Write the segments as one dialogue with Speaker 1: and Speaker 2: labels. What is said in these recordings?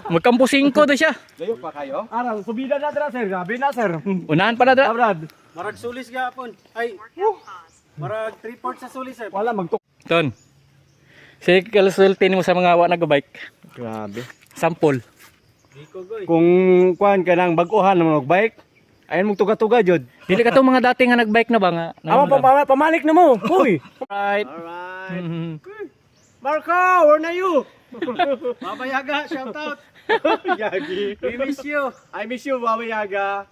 Speaker 1: Magkampo 5 do siya.
Speaker 2: Layo pa kayo?
Speaker 3: Arang, subida na dra sir, gabi na sir.
Speaker 1: Unahan pa na da.
Speaker 3: Brad,
Speaker 2: Marag sulis gapon. Ay. Marag 3/4 sa sulis sir.
Speaker 3: wala magtuk.
Speaker 1: Ton. Sige kalusultin mo sa mga awa nag-bike.
Speaker 3: Grabe.
Speaker 1: Sample.
Speaker 2: Diko goy.
Speaker 3: Kung kuan ka nang baguhan ng magbike, ayan mong tuga-tuga jud.
Speaker 1: Dili ka to mga dati nga nag-bike na ba nga?
Speaker 3: Amo pamalik na mo. Uy.
Speaker 1: Right.
Speaker 3: Alright.
Speaker 1: Mhm.
Speaker 3: Marco, where na you?
Speaker 2: Baba Yaga, shout out.
Speaker 3: Yagi.
Speaker 2: We miss you.
Speaker 3: I miss you, Baba Yaga.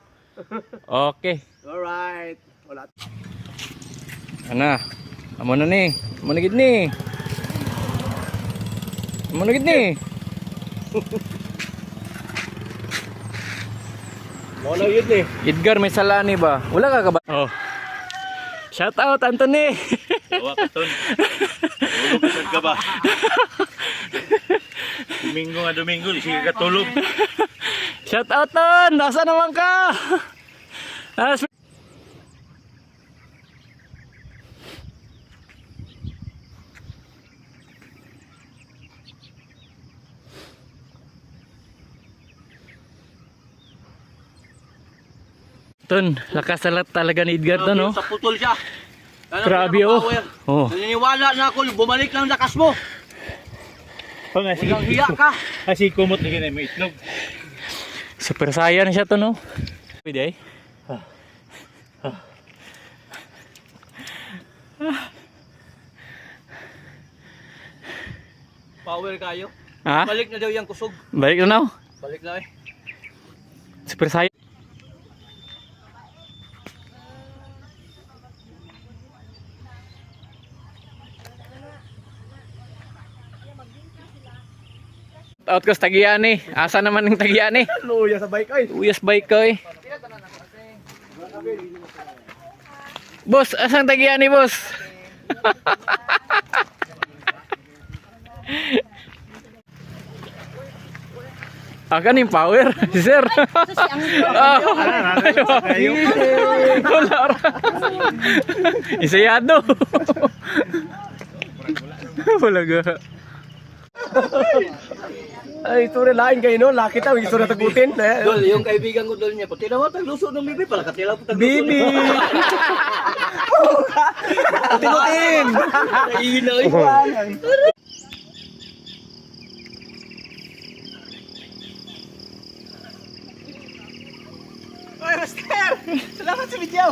Speaker 1: Okay.
Speaker 3: Alright. Wala.
Speaker 1: Ana. Amo na ni. Amo na gid ni. Amo na gid ni.
Speaker 3: Wala yun eh.
Speaker 1: Edgar may salani ba? Wala ka ba? Oh. Shout out Anthony.
Speaker 2: Tawa ka ton. Tulog ka ba? Domingo nga Domingo, sige ka tulog.
Speaker 1: Shout out ton. Nasa naman ka? Ton, lakas talaga ni Edgar to, no?
Speaker 2: Sa putol siya.
Speaker 1: Grabe, oh. Oh.
Speaker 2: Naniniwala na ako, bumalik lang lakas mo. Walang hiya ka.
Speaker 3: Kasi kumot lagi na may itlog.
Speaker 1: Super saiyan siya to, no? Pwede eh.
Speaker 2: Power kayo.
Speaker 1: Ha?
Speaker 2: Balik na daw yung kusog.
Speaker 1: Balik na, no?
Speaker 2: Balik na eh.
Speaker 1: Super saiyan. Out ko sa Tagiani. Asa naman ng Tagiani?
Speaker 3: Luya sa bike ay.
Speaker 1: Uyas bike ko eh. Boss, asang Tagiani, boss? Akan yung power, sir. Isayado. Wala ga.
Speaker 3: Ay, istorya lain kayo no. Laki tao, istorya tagutin.
Speaker 2: Dol, yung kaibigan ko dol niya, pati naman tagluso ng bibi, pala katila po tagluso.
Speaker 3: Bibi.
Speaker 2: Tinutin! Naiina eh. Oy, Master! Salamat sa video!